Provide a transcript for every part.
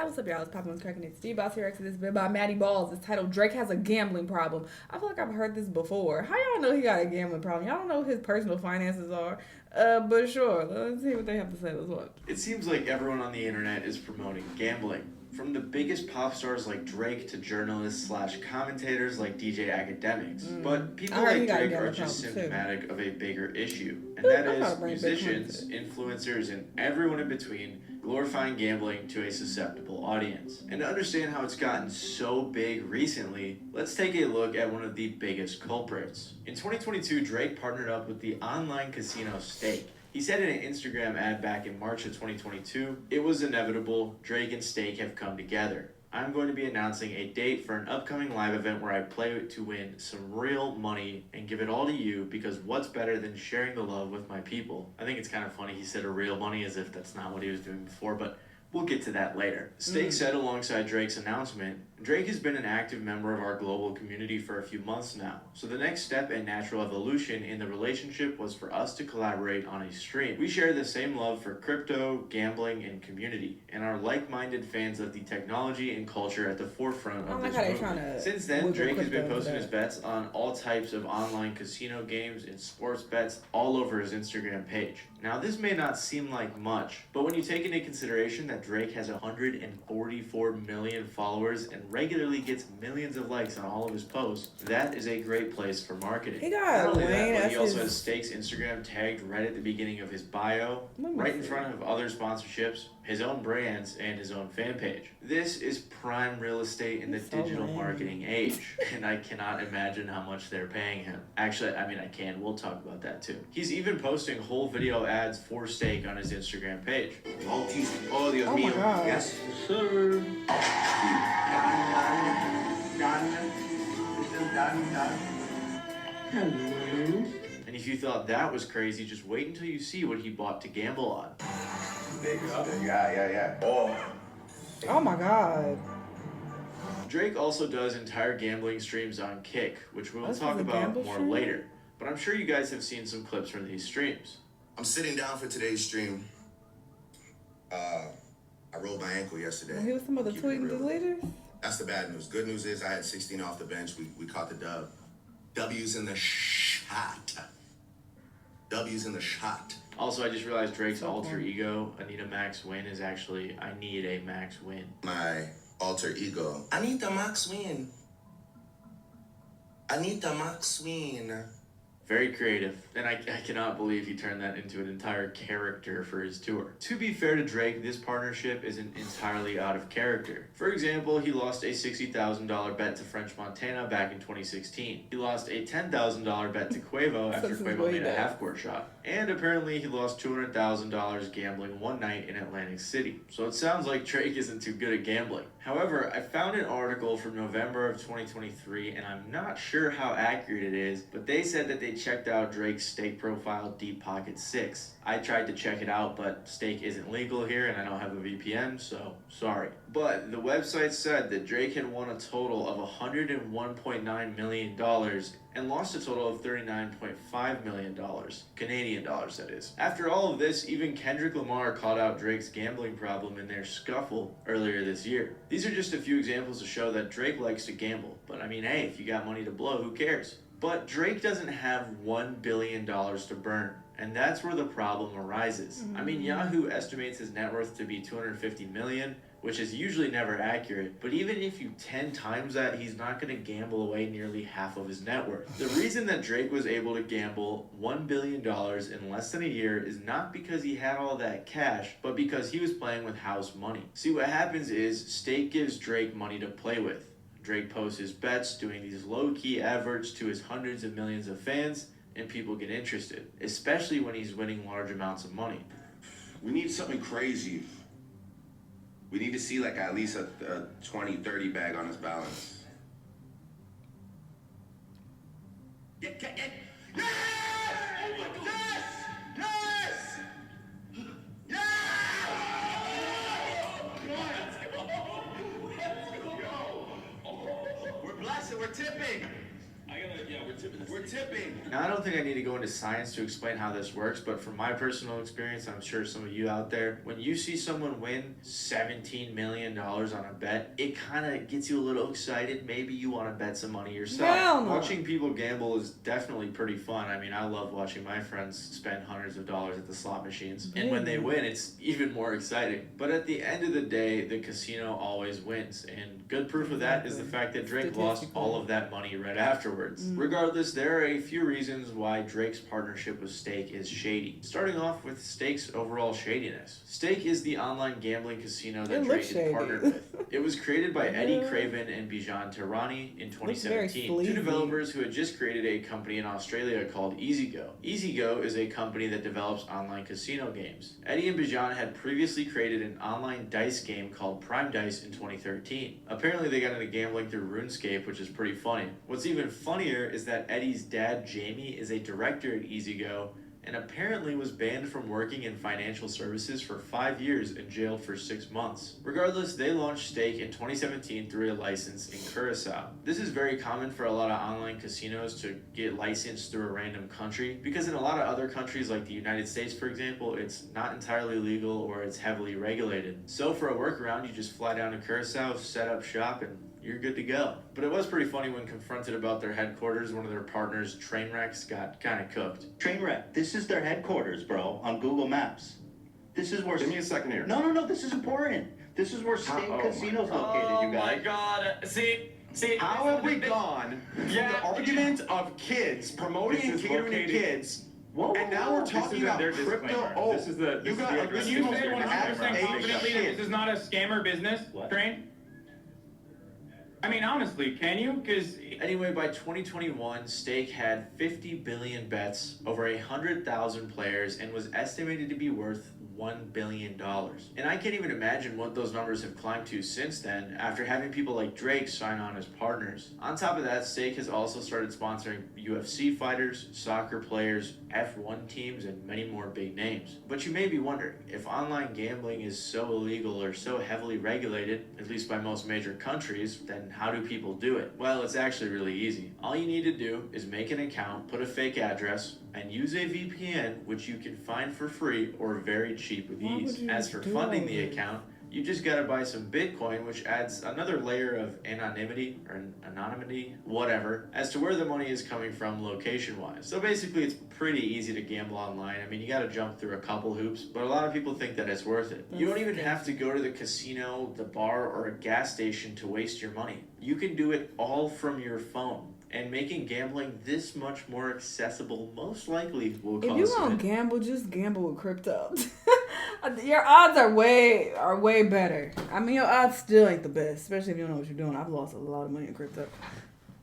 Hey, what's up, y'all? It's Poppin' with Cracking It. Steve Boss here. This bit by Maddie Balls. It's titled Drake Has a Gambling Problem. I feel like I've heard this before. How y'all know he got a gambling problem? Y'all don't know what his personal finances are. But sure, let's see what they have to say. Let's watch. It seems like everyone on the internet is promoting gambling. From the biggest pop stars like Drake to journalists / commentators like DJ Academics. But people like Drake are just symptomatic of a bigger issue. And that is musicians, influencers, and everyone in between glorifying gambling to a susceptible audience. And to understand how it's gotten so big recently, let's take a look at one of the biggest culprits. In 2022, Drake partnered up with the online casino Stake. He said in an Instagram ad back in March of 2022, "It was inevitable, Drake and Stake have come together. I'm going to be announcing a date for an upcoming live event where I play to win some real money and give it all to you because what's better than sharing the love with my people?" I think it's kind of funny he said a real money as if that's not what he was doing before, but we'll get to that later. Stake said alongside Drake's announcement, "Drake has been an active member of our global community for a few months now, so the next step and natural evolution in the relationship was for us to collaborate on a stream. We share the same love for crypto, gambling, and community, and are like-minded fans of the technology and culture at the forefront of this movement." Since then, Drake has been posting his bets on all types of online casino games and sports bets all over his Instagram page. Now, this may not seem like much, but when you take into consideration that Drake has 144 million followers and regularly gets millions of likes on all of his posts, that is a great place for marketing. Not only that, but he also has Stake's Instagram tagged right at the beginning of his bio, right in front of other sponsorships, his own brands, and his own fan page. This is prime real estate in the digital marketing age, and I cannot imagine how much they're paying him. Actually, I mean, I can. We'll talk about that too. He's even posting whole video ads for Stake on his Instagram page. Oh, Dios mío. Yes, sir. Hello. And if you thought that was crazy, just wait until you see what he bought to gamble on. Yeah. Oh my god. Drake also does entire gambling streams on Kick, which we'll talk about more later. But I'm sure you guys have seen some clips from these streams. I'm sitting down for today's stream. I rolled my ankle yesterday. Well, he was some of the tweeting deleters? That's the bad news. Good news is I had 16 off the bench. We caught the dub. W's in the shot. W's in the shot. Also, I just realized Drake's alter ego, Anita Max Win, is actually I Need a Max Win. My alter ego. I need the Max Win. I need the Max Win. Very creative, and I cannot believe he turned that into an entire character for his tour. To be fair to Drake, this partnership isn't entirely out of character. For example, he lost a $60,000 bet to French Montana back in 2016. He lost a $10,000 bet to Quavo after Quavo made a half-court shot. And apparently he lost $200,000 gambling one night in Atlantic City. So it sounds like Drake isn't too good at gambling. However, I found an article from November of 2023, and I'm not sure how accurate it is, but they said that they checked out Drake's Stake profile Deep Pocket 6. I tried to check it out, but Stake isn't legal here, and I don't have a VPN, so sorry. But the website said that Drake had won a total of $101.9 million and lost a total of $39.5 million. Canadian dollars, that is. After all of this, even Kendrick Lamar called out Drake's gambling problem in their scuffle earlier this year. These are just a few examples to show that Drake likes to gamble. But I mean, hey, if you got money to blow, who cares? But Drake doesn't have $1 billion to burn. And that's where the problem arises. I mean, Yahoo estimates his net worth to be $250 million, which is usually never accurate, but even if you 10 times that, he's not going to gamble away nearly half of his net worth. The reason that Drake was able to gamble $1 billion in less than a year is not because he had all that cash, but because he was playing with house money. See, what happens is Stake gives Drake money to play with. Drake posts his bets, doing these low-key adverts to his hundreds of millions of fans, and people get interested, especially when he's winning large amounts of money. We need something crazy. We need to see like at least a 20, 30 bag on his balance. Yes! Yes! Yes! Yes! Let's go! We're blasting, we're tipping. We're tipping. Now, I don't think I need to go into science to explain how this works, but from my personal experience, I'm sure some of you out there, when you see someone win $17 million on a bet, it kind of gets you a little excited. Maybe you want to bet some money yourself. Hell no. Watching people gamble is definitely pretty fun. I mean, I love watching my friends spend hundreds of dollars at the slot machines. And when they win, it's even more exciting. But at the end of the day, the casino always wins. And good proof of that is the fact that Drake lost all of that money right afterwards. Regardless, there are a few reasons why Drake's partnership with Stake is shady. Starting off with Stake's overall shadiness. Stake is the online gambling casino that Drake is partnered with. It was created by Eddie Craven and Bijan Tehrani in 2017, two developers who had just created a company in Australia called EasyGo. EasyGo is a company that develops online casino games. Eddie and Bijan had previously created an online dice game called Prime Dice in 2013. Apparently they got into gambling through RuneScape, which is pretty funny. What's even funnier is that Eddie's dad, Jamie, is a director at EasyGo and apparently was banned from working in financial services for 5 years and jailed for 6 months. Regardless, they launched Stake in 2017 through a license in Curacao. This is very common for a lot of online casinos to get licensed through a random country, because in a lot of other countries like the United States, for example, it's not entirely legal or it's heavily regulated. So for a workaround, you just fly down to Curacao, set up shop, and you're good to go. But it was pretty funny when confronted about their headquarters, one of their partners, Trainwrecks, got kind of cooked. Trainwreck, this is their headquarters, bro, on Google Maps. This is where... Give me a second here. No, this is important. This is where State Casino's located, you guys. Oh my god. See, How have we gone from the argument of kids, promoting and catering to kids, and now we're talking about crypto? Oh, this is the you got Can you say 100% confidently that this is not a scammer business, Train? I mean, honestly, can you? Because anyway, by 2021, Stake had 50 billion bets, over 100,000 players, and was estimated to be worth $1 billion. And I can't even imagine what those numbers have climbed to since then, after having people like Drake sign on as partners. On top of that, Stake has also started sponsoring UFC fighters, soccer players, F1 teams, and many more big names. But you may be wondering, if online gambling is so illegal or so heavily regulated, at least by most major countries, then how do people do it? Well, it's actually really easy. All you need to do is make an account, put a fake address, and use a VPN, which you can find for free or very cheap with ease. As for funding the account, you just gotta buy some Bitcoin, which adds another layer of anonymity, whatever, as to where the money is coming from location-wise. So basically, it's pretty easy to gamble online. I mean, you gotta jump through a couple hoops, but a lot of people think that it's worth it. You don't even have to go to the casino, the bar, or a gas station to waste your money. You can do it all from your phone. And making gambling this much more accessible most likely will cause... If you gonna gamble, just gamble with crypto. Your odds are way better. I mean, your odds still ain't the best, especially if you don't know what you're doing. I've lost a lot of money in crypto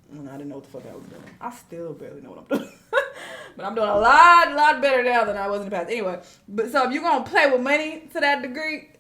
when I didn't know what the fuck I was doing. I still barely know what I'm doing. But I'm doing a lot better now than I was in the past. Anyway, but so if you're gonna play with money to that degree,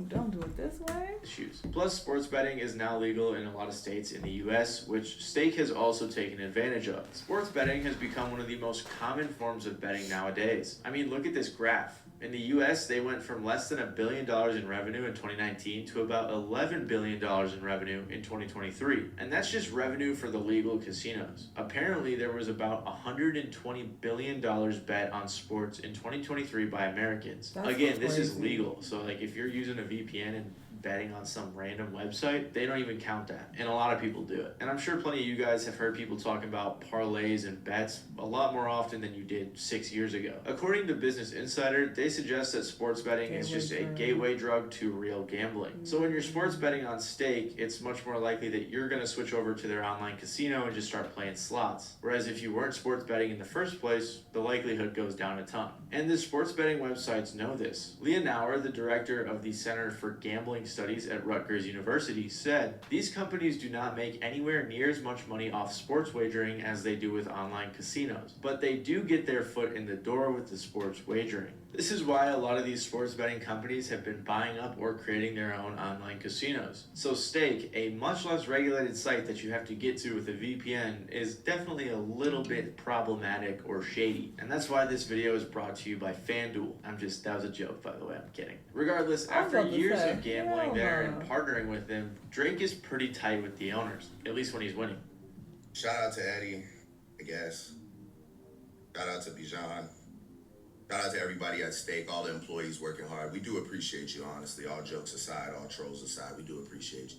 don't do it this way. Issues. Plus, sports betting is now legal in a lot of states in the U.S., which Stake has also taken advantage of. Sports betting has become one of the most common forms of betting nowadays. I mean, look at this graph. In the U.S., they went from less than $1 billion in revenue in 2019 to about $11 billion in revenue in 2023. And that's just revenue for the legal casinos. Apparently, there was about $120 billion bet on sports in 2023 by Americans. Again, this is legal. So, like, if you're using a VPN and betting on some random website, they don't even count that. And a lot of people do it. And I'm sure plenty of you guys have heard people talking about parlays and bets a lot more often than you did 6 years ago. According to Business Insider, they suggest that sports betting is just a gateway drug to real gambling. So when you're sports betting on Stake, it's much more likely that you're going to switch over to their online casino and just start playing slots. Whereas if you weren't sports betting in the first place, the likelihood goes down a ton. And the sports betting websites know this. Leah Nauer, the director of the Center for Gambling Studies at Rutgers University, said, "These companies do not make anywhere near as much money off sports wagering as they do with online casinos, but they do get their foot in the door with the sports wagering. This is why a lot of these sports betting companies have been buying up or creating their own online casinos. So Stake, a much less regulated site that you have to get to with a VPN, is definitely a little bit problematic or shady. And that's why this video is brought to you by FanDuel. That was a joke, by the way, I'm kidding. Regardless, after years of gambling there and partnering with them, Drake is pretty tight with the owners, at least when he's winning. Shout out to Eddie, I guess. Shout out to Bijan. Shout out to everybody at Stake, all the employees working hard. We do appreciate you, honestly. All jokes aside, all trolls aside, we do appreciate you.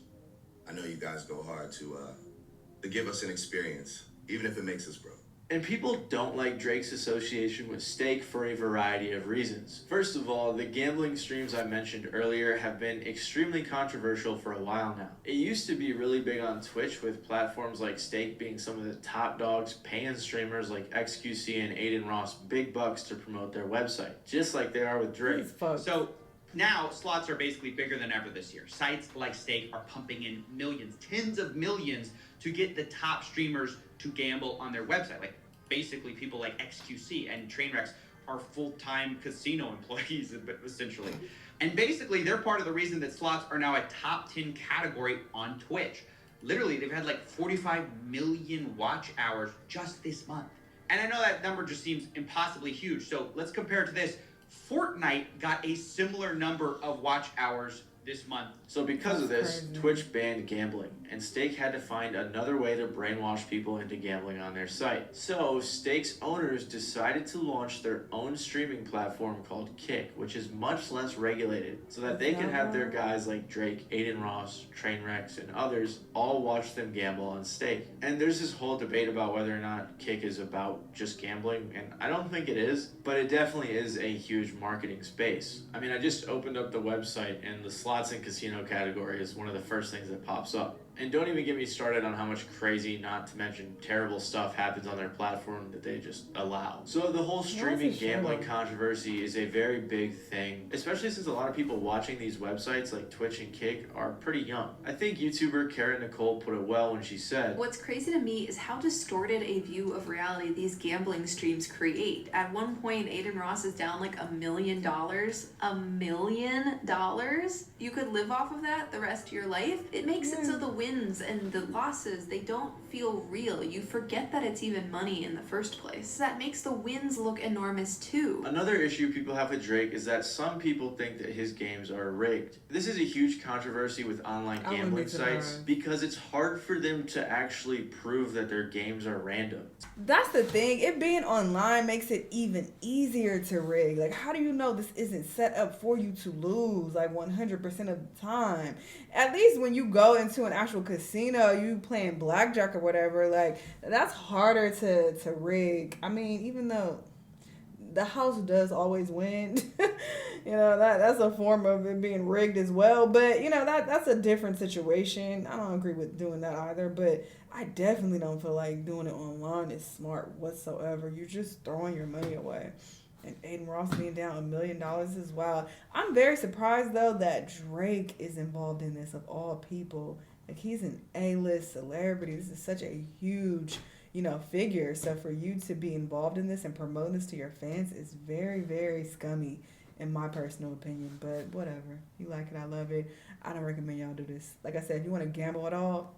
I know you guys go hard to give us an experience, even if it makes us broke. And people don't like Drake's association with Stake for a variety of reasons. First of all, the gambling streams I mentioned earlier have been extremely controversial for a while now. It used to be really big on Twitch, with platforms like Stake being some of the top dogs paying streamers like XQC and Aiden Ross big bucks to promote their website, just like they are with Drake. So now slots are basically bigger than ever this year. Sites like Stake are pumping in millions, tens of millions, to get the top streamers to gamble on their website. Like, basically people like XQC and Trainwrecks are full-time casino employees, essentially. And basically they're part of the reason that slots are now a top 10 category on Twitch. Literally, they've had like 45 million watch hours just this month. And I know that number just seems impossibly huge. So let's compare it to this. Fortnite got a similar number of watch hours this month. So because of this, Twitch banned gambling, and Stake had to find another way to brainwash people into gambling on their site. So Stake's owners decided to launch their own streaming platform called Kick, which is much less regulated, so that they can have their guys like Drake, Aiden Ross, Trainwrecks, and others all watch them gamble on Stake. And there's this whole debate about whether or not Kick is about just gambling, and I don't think it is, but it definitely is a huge marketing space. I mean, I just opened up the website, and the slots and casino category is one of the first things that pops up. And don't even get me started on how much crazy, not to mention terrible stuff happens on their platform that they just allow. So the whole streaming gambling controversy is a very big thing, especially since a lot of people watching these websites like Twitch and Kick are pretty young. I think YouTuber Karen Nicole put it well when she said, "What's crazy to me is how distorted a view of reality these gambling streams create. At one point, Aiden Ross is down like $1 million. $1 million? You could live off of that the rest of your life? It makes it so the wins and the losses, they don't feel real. You forget that it's even money in the first place. That makes the wins look enormous too." Another issue people have with Drake is that some people think that his games are rigged. This is a huge controversy with online gambling sites because it's hard for them to actually prove that their games are random. That's the thing. It being online makes it even easier to rig. Like, how do you know this isn't set up for you to lose like 100% of the time? At least when you go into an actual casino, you playing blackjack or whatever, like that's harder to rig. I mean, even though the house does always win, you know, that's a form of it being rigged as well. But you know, that's a different situation. I don't agree with doing that either, but I definitely don't feel like doing it online is smart whatsoever. You're just throwing your money away. And Aiden Ross being down $1 million is wild. I'm very surprised though that Drake is involved in this, of all people. Like, he's an A-list celebrity. This is such a huge, you know, figure. So for you to be involved in this and promote this to your fans is very, very scummy in my personal opinion. But whatever. You like it, I love it. I don't recommend y'all do this. Like I said, if you want to gamble at all,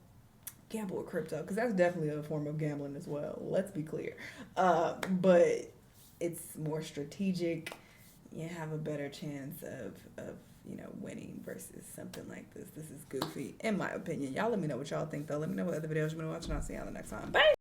gamble with crypto, because that's definitely a form of gambling as well. Let's be clear. But it's more strategic. You have a better chance of you know, winning versus something like this. This is goofy, in my opinion. Y'all let me know what y'all think, though. Let me know what other videos you want to watch, and I'll see y'all the next time. Bye!